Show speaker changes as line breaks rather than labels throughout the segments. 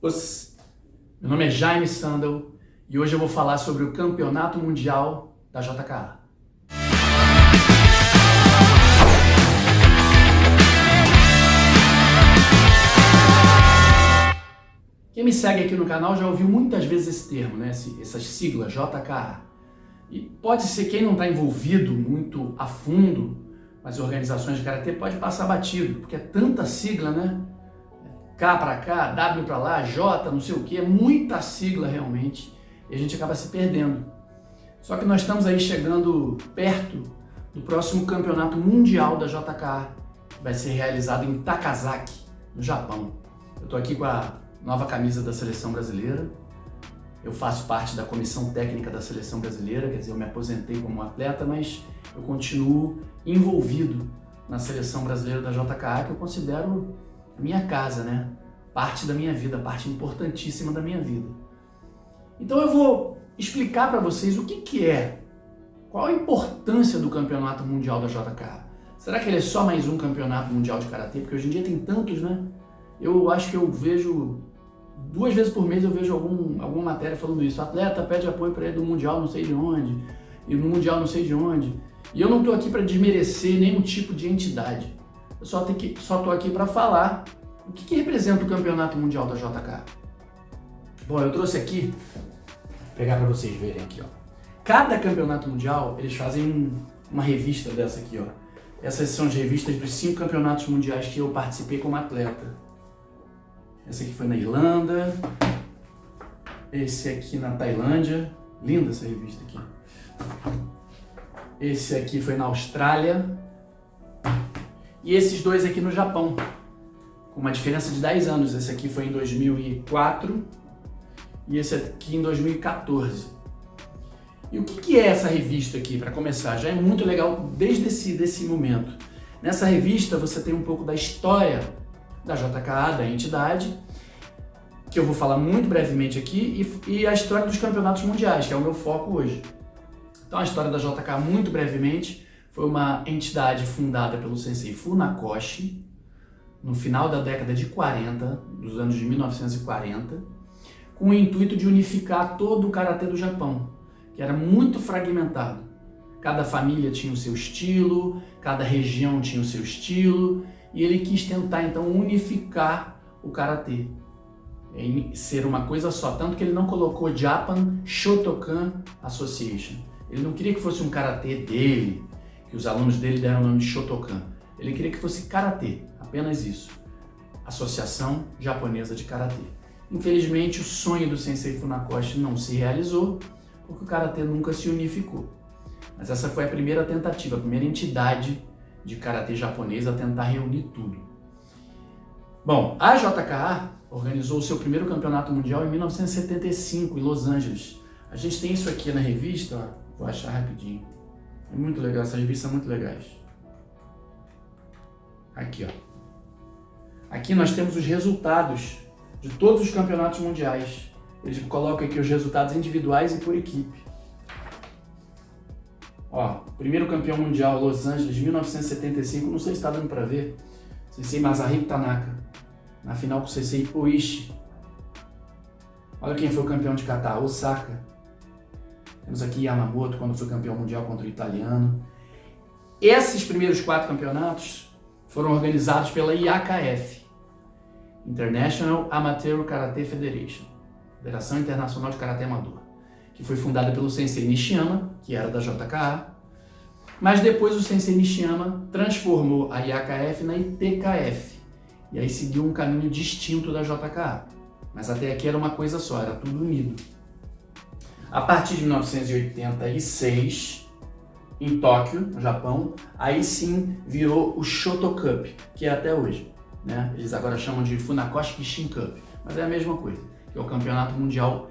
Meu nome é Jaime Sandel e hoje eu vou falar sobre o Campeonato Mundial da JKA. Quem me segue aqui no canal já ouviu muitas vezes esse termo, né? Essas siglas, JKA. E pode ser quem não está envolvido muito a fundo nas organizações de karatê pode passar batido, porque é tanta sigla, né? K para cá, W para lá, J, não sei o que, é muita sigla realmente, e a gente acaba se perdendo. Só que nós estamos aí chegando perto do próximo campeonato mundial da JKA, que vai ser realizado em Takasaki, no Japão. Eu estou aqui com a nova camisa da seleção brasileira, eu faço parte da comissão técnica da seleção brasileira, quer dizer, eu me aposentei como atleta, mas eu continuo envolvido na seleção brasileira da JKA, que eu considero minha casa, né? Parte da minha vida, parte importantíssima da minha vida. Então eu vou explicar para vocês o que é, qual a importância do Campeonato Mundial da JKA. Será que ele é só mais um Campeonato Mundial de Karatê? Porque hoje em dia tem tantos, né? Eu acho que eu vejo, 2 vezes por mês eu vejo alguma matéria falando isso. O atleta pede apoio para ir do Mundial não sei de onde, e no Mundial não sei de onde. E eu não estou aqui para desmerecer nenhum tipo de entidade. Eu só estou aqui para falar o que representa o Campeonato Mundial da JKA. Bom, eu trouxe aqui, vou pegar para vocês verem aqui, ó. Cada campeonato mundial, eles fazem uma revista dessa aqui, ó. Essas são as revistas dos 5 campeonatos mundiais que eu participei como atleta. Essa aqui foi na Irlanda, esse aqui na Tailândia, linda essa revista aqui. Esse aqui foi na Austrália. E esses 2 aqui no Japão, com uma diferença de 10 anos. Esse aqui foi em 2004 e esse aqui em 2014. E o que é essa revista aqui, para começar? Já é muito legal desde esse momento. Nessa revista você tem um pouco da história da JKA, da entidade, que eu vou falar muito brevemente aqui, e a história dos campeonatos mundiais, que é o meu foco hoje. Então a história da JKA, muito brevemente, foi uma entidade fundada pelo sensei Funakoshi no final da década de 40, dos anos de 1940, com o intuito de unificar todo o karatê do Japão, que era muito fragmentado. Cada família tinha o seu estilo, cada região tinha o seu estilo, e ele quis tentar então unificar o karatê, ser uma coisa só, tanto que ele não colocou Japan Shotokan Association. Ele não queria que fosse um karatê dele, que os alunos dele deram o nome de Shotokan. Ele queria que fosse Karatê, apenas isso. Associação Japonesa de Karatê. Infelizmente, o sonho do Sensei Funakoshi não se realizou, porque o Karatê nunca se unificou. Mas essa foi a primeira tentativa, a primeira entidade de Karatê japonesa a tentar reunir tudo. Bom, a JKA organizou o seu primeiro campeonato mundial em 1975, em Los Angeles. A gente tem isso aqui na revista, ó, vou achar rapidinho. É muito legal, essas revistas são muito legais. Aqui, ó. Aqui nós temos os resultados de todos os campeonatos mundiais. Eles colocam aqui os resultados individuais e por equipe. Ó, primeiro campeão mundial, Los Angeles, 1975, não sei se está dando para ver. Sensei Masahiro Tanaka, na final com o Sensei Oishi. Olha quem foi o campeão de kata, Osaka. Temos aqui Yamamoto, quando foi campeão mundial contra o italiano. Esses primeiros 4 campeonatos foram organizados pela IAKF, International Amateur Karate Federation, Federação Internacional de Karatê Amador, que foi fundada pelo Sensei Nishiyama, que era da JKA, mas depois o Sensei Nishiyama transformou a IAKF na ITKF, e aí seguiu um caminho distinto da JKA, mas até aqui era uma coisa só, era tudo unido. A partir de 1986, em Tóquio, no Japão, aí sim virou o Shoto Cup, que é até hoje, né? Eles agora chamam de Funakoshi Kishin Cup, mas é a mesma coisa, que é o campeonato mundial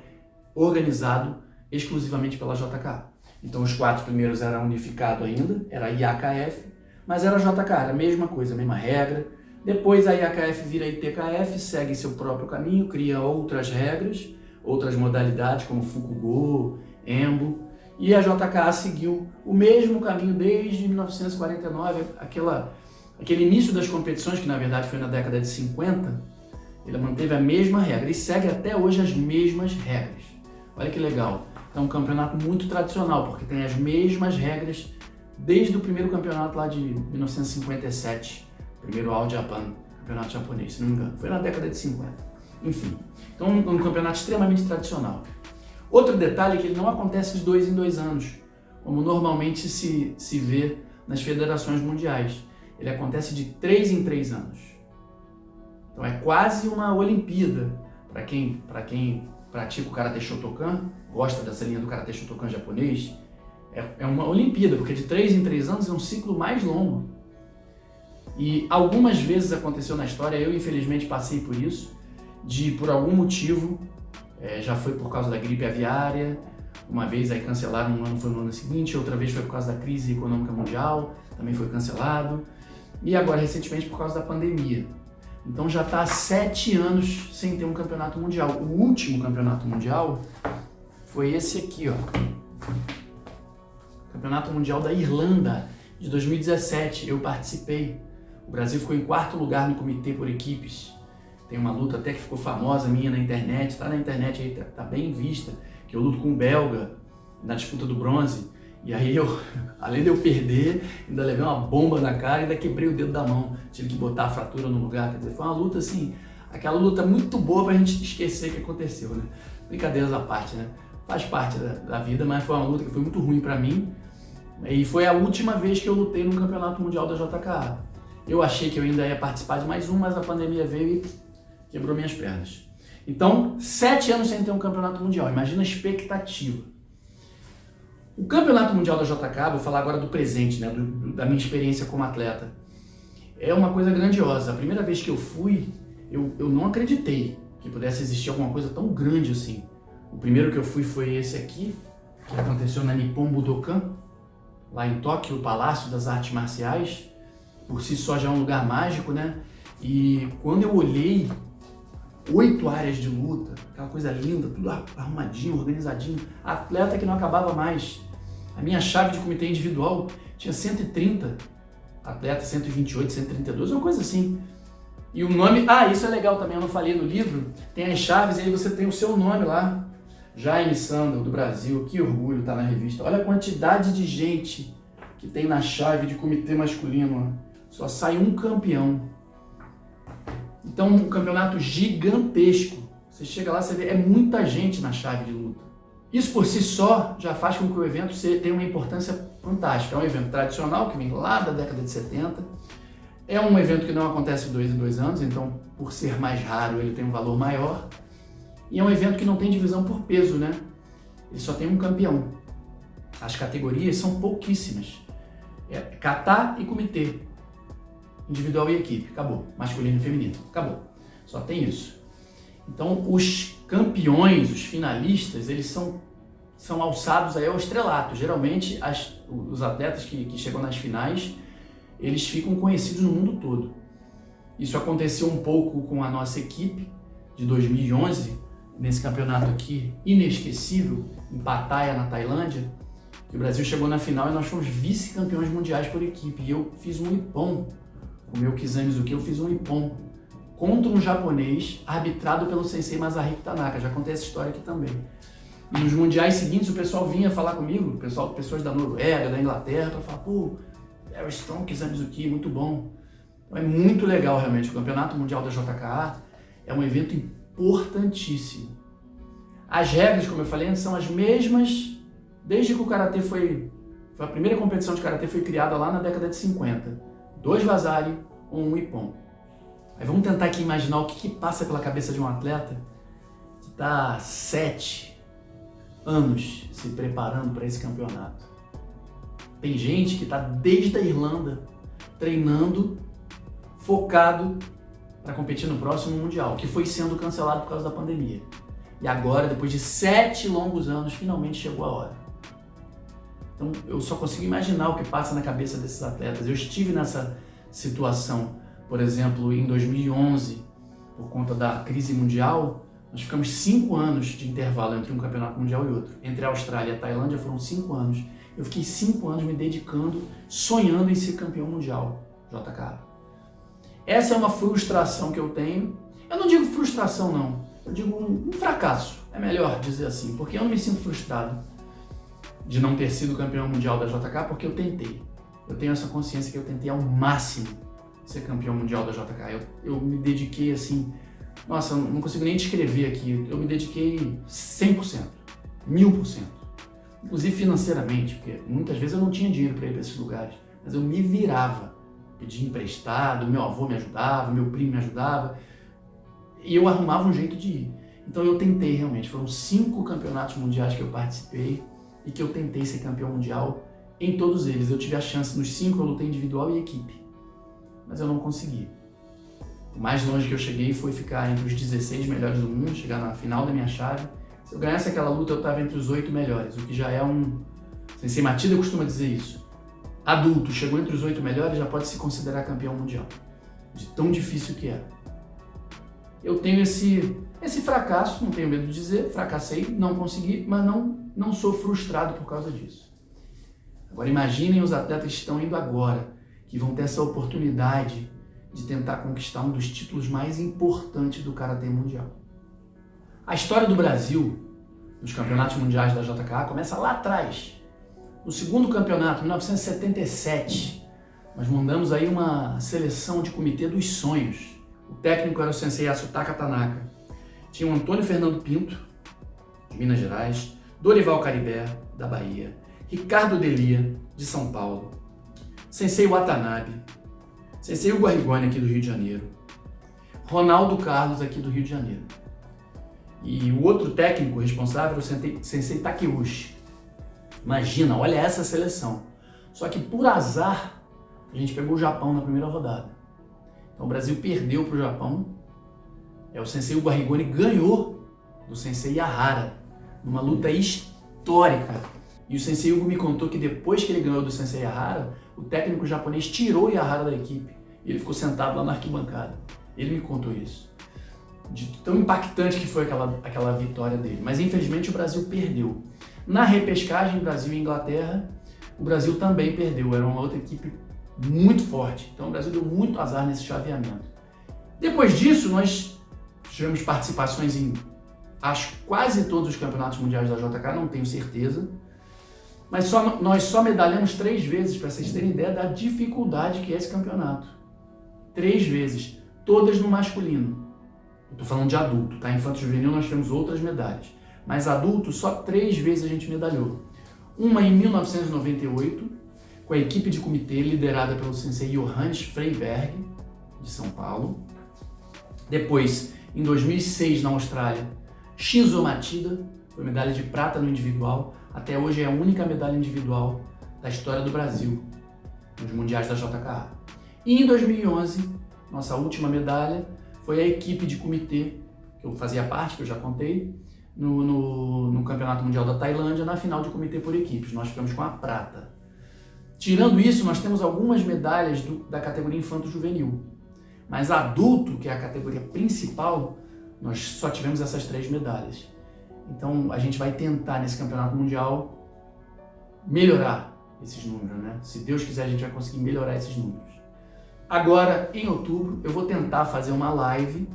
organizado exclusivamente pela JKA. Então os 4 primeiros eram unificados ainda, era a IAKF, mas era a JKA, era a mesma coisa, a mesma regra. Depois a IAKF vira a ITKF, segue seu próprio caminho, cria outras regras, outras modalidades como Fukugo, Embo, e a JKA seguiu o mesmo caminho desde 1949, aquele início das competições, que na verdade foi na década de 50, Ele manteve a mesma regra e segue até hoje as mesmas regras. Olha que legal. É um campeonato muito tradicional, porque tem as mesmas regras desde o primeiro campeonato lá de 1957, primeiro All Japan, campeonato japonês, se não me engano. Foi na década de 50. Enfim, então um campeonato extremamente tradicional. Outro detalhe é que ele não acontece de 2 em 2 anos, como normalmente se vê nas federações mundiais. Ele acontece de 3 em 3 anos. Então é quase uma Olimpíada para quem pratica o Karate Shotokan, gosta dessa linha do Karate Shotokan japonês. É uma Olimpíada, porque de 3 em 3 anos é um ciclo mais longo. E algumas vezes aconteceu na história, eu infelizmente passei por isso, por algum motivo, já foi por causa da gripe aviária, uma vez aí cancelaram, um ano foi no ano seguinte, outra vez foi por causa da crise econômica mundial, também foi cancelado, e agora recentemente por causa da pandemia. Então já está há 7 anos sem ter um campeonato mundial. O último campeonato mundial foi esse aqui, ó. Campeonato Mundial da Irlanda, de 2017, eu participei. O Brasil ficou em 4º lugar no comitê por equipes. Tem uma luta até que ficou famosa minha na internet, tá na internet aí, tá bem vista, que eu luto com um belga na disputa do bronze. E aí eu, além de eu perder, ainda levei uma bomba na cara e ainda quebrei o dedo da mão. Tive que botar a fratura no lugar, quer dizer, foi uma luta assim, aquela luta muito boa pra gente esquecer o que aconteceu, né? Brincadeiras à parte, né? Faz parte da vida, mas foi uma luta que foi muito ruim pra mim. E foi a última vez que eu lutei no Campeonato Mundial da JKA. Eu achei que eu ainda ia participar de mais um, mas a pandemia veio e quebrou minhas pernas. Então, 7 anos sem ter um Campeonato Mundial, imagina a expectativa. O Campeonato Mundial da JKA, vou falar agora do presente, né, da minha experiência como atleta, é uma coisa grandiosa. A primeira vez que eu fui, eu não acreditei que pudesse existir alguma coisa tão grande assim. O primeiro que eu fui foi esse aqui, que aconteceu na Nippon Budokan, lá em Tóquio, o Palácio das Artes Marciais. Por si só já é um lugar mágico, né? E quando eu olhei, 8 áreas de luta, aquela coisa linda, tudo arrumadinho, organizadinho, atleta que não acabava mais. A minha chave de comitê individual tinha 130 atletas, 128, 132, uma coisa assim. E o nome, isso é legal também, eu não falei no livro, tem as chaves e aí você tem o seu nome lá. Jaime Sandel, do Brasil, que orgulho tá na revista. Olha a quantidade de gente que tem na chave de comitê masculino. Só sai um campeão. Então, um campeonato gigantesco. Você chega lá, você vê, é muita gente na chave de luta. Isso por si só já faz com que o evento tenha uma importância fantástica. É um evento tradicional que vem lá da década de 70. É um evento que não acontece de 2 em 2 anos, então, por ser mais raro, ele tem um valor maior. E é um evento que não tem divisão por peso, né? Ele só tem um campeão. As categorias são pouquíssimas. É kata e comitê. Individual e equipe. Acabou. Masculino e feminino. Acabou. Só tem isso. Então, os campeões, os finalistas, eles são alçados aí ao estrelato. Geralmente, os atletas que chegam nas finais, eles ficam conhecidos no mundo todo. Isso aconteceu um pouco com a nossa equipe de 2011, nesse campeonato aqui inesquecível, em Pattaya, na Tailândia, que o Brasil chegou na final e nós fomos vice-campeões mundiais por equipe. E eu fiz um ippon, o meu Kizami Mizuki, eu fiz um ippon contra um japonês arbitrado pelo sensei Masahiko Tanaka. Já contei essa história aqui também. E nos mundiais seguintes o pessoal vinha falar comigo, pessoas da Noruega, da Inglaterra, para falar, pô, very strong Kizami Mizuki, muito bom. Então é muito legal realmente. O Campeonato Mundial da JKA é um evento importantíssimo. As regras, como eu falei, são as mesmas desde que o Karatê foi a primeira competição de Karatê foi criada lá na década de 50. 2 vazari, um ippon. Aí vamos tentar aqui imaginar o que passa pela cabeça de um atleta que está 7 anos se preparando para esse campeonato. Tem gente que está desde a Irlanda treinando, focado para competir no próximo Mundial, que foi sendo cancelado por causa da pandemia. E agora, depois de 7 longos anos, finalmente chegou a hora. Então, eu só consigo imaginar o que passa na cabeça desses atletas. Eu estive nessa situação, por exemplo, em 2011, por conta da crise mundial, nós ficamos 5 anos de intervalo entre um campeonato mundial e outro. Entre a Austrália e a Tailândia foram 5 anos. Eu fiquei 5 anos me dedicando, sonhando em ser campeão mundial, JKA. Essa é uma frustração que eu tenho. Eu não digo frustração, não. Eu digo um fracasso. É melhor dizer assim, porque eu não me sinto frustrado de não ter sido campeão mundial da JK, porque eu tentei. Eu tenho essa consciência que eu tentei ao máximo ser campeão mundial da JK. Eu me dediquei assim, nossa, eu não consigo nem descrever aqui. Eu me dediquei 100%, 1000%. Inclusive financeiramente, porque muitas vezes eu não tinha dinheiro para ir para esses lugares, mas eu me virava. Pedia emprestado, meu avô me ajudava, meu primo me ajudava, e eu arrumava um jeito de ir. Então eu tentei realmente, foram 5 campeonatos mundiais que eu participei e que eu tentei ser campeão mundial em todos eles. Eu tive a chance, nos 5 eu lutei individual e equipe, mas eu não consegui. O mais longe que eu cheguei foi ficar entre os 16 melhores do mundo, chegar na final da minha chave. Se eu ganhasse aquela luta, eu estava entre os 8 melhores, o que já é Sensei Matida costuma dizer isso. Adulto, chegou entre os 8 melhores, já pode se considerar campeão mundial. De tão difícil que é. Eu tenho esse fracasso, não tenho medo de dizer, fracassei, não consegui, mas não sou frustrado por causa disso. Agora imaginem os atletas que estão indo agora, que vão ter essa oportunidade de tentar conquistar um dos títulos mais importantes do Karatê mundial. A história do Brasil, nos campeonatos mundiais da JKA, começa lá atrás. No segundo campeonato, 1977, nós mandamos aí uma seleção de comitê dos sonhos. O técnico era o sensei Asutaka Tanaka. Tinha o Antônio Fernando Pinto, de Minas Gerais, Dorival Caribé, da Bahia, Ricardo Delia, de São Paulo, sensei Watanabe, sensei Hugo Arrigoni, aqui do Rio de Janeiro, Ronaldo Carlos, aqui do Rio de Janeiro. E o outro técnico responsável era o sensei Takeuchi. Imagina, olha essa seleção. Só que por azar, a gente pegou o Japão na primeira rodada. Então o Brasil perdeu para o Japão. O sensei Hugo Arrigoni ganhou do sensei Yahara, numa luta histórica. E o sensei Hugo me contou que depois que ele ganhou do sensei Yahara, o técnico japonês tirou o Yahara da equipe. E ele ficou sentado lá na arquibancada. Ele me contou isso. De tão impactante que foi aquela vitória dele. Mas infelizmente o Brasil perdeu. Na repescagem, Brasil e Inglaterra, o Brasil também perdeu. Era uma outra equipe muito forte. Então o Brasil deu muito azar nesse chaveamento. Depois disso, nós tivemos participações em acho quase todos os campeonatos mundiais da JK, não tenho certeza. Mas nós só medalhamos 3 vezes, para vocês terem ideia da dificuldade que é esse campeonato. 3 vezes, todas no masculino. Estou falando de adulto, tá? Infanto juvenil nós temos outras medalhas. Mas adulto, só 3 vezes a gente medalhou. Uma em 1998, com a equipe de comitê liderada pelo sensei Johannes Freiberg, de São Paulo. Depois, em 2006, na Austrália, Shinzo Matida, foi medalha de prata no individual. Até hoje é a única medalha individual da história do Brasil, nos mundiais da JKA. E em 2011, nossa última medalha, foi a equipe de comitê, que eu fazia parte, que eu já contei, no Campeonato Mundial da Tailândia, na final de comitê por equipes. Nós ficamos com a prata. Tirando isso, nós temos algumas medalhas da categoria infanto-juvenil. Mas adulto, que é a categoria principal, nós só tivemos essas 3 medalhas. Então a gente vai tentar nesse campeonato mundial melhorar esses números, né? Se Deus quiser, a gente vai conseguir melhorar esses números. Agora, em outubro, eu vou tentar fazer uma live,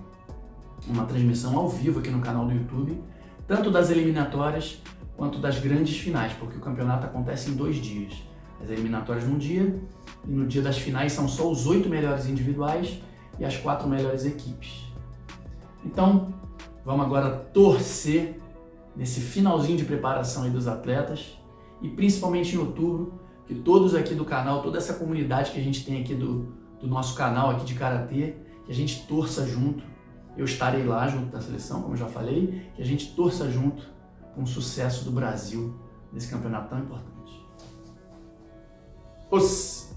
uma transmissão ao vivo aqui no canal do YouTube, tanto das eliminatórias quanto das grandes finais, porque o campeonato acontece em 2 dias. As eliminatórias num dia, e no dia das finais são só os 8 melhores individuais e as 4 melhores equipes. Então, vamos agora torcer nesse finalzinho de preparação aí dos atletas, e principalmente em outubro, que todos aqui do canal, toda essa comunidade que a gente tem aqui do nosso canal aqui de Karatê, que a gente torça junto. Eu estarei lá junto da seleção, como eu já falei, que a gente torça junto com o sucesso do Brasil nesse campeonato tão importante. Os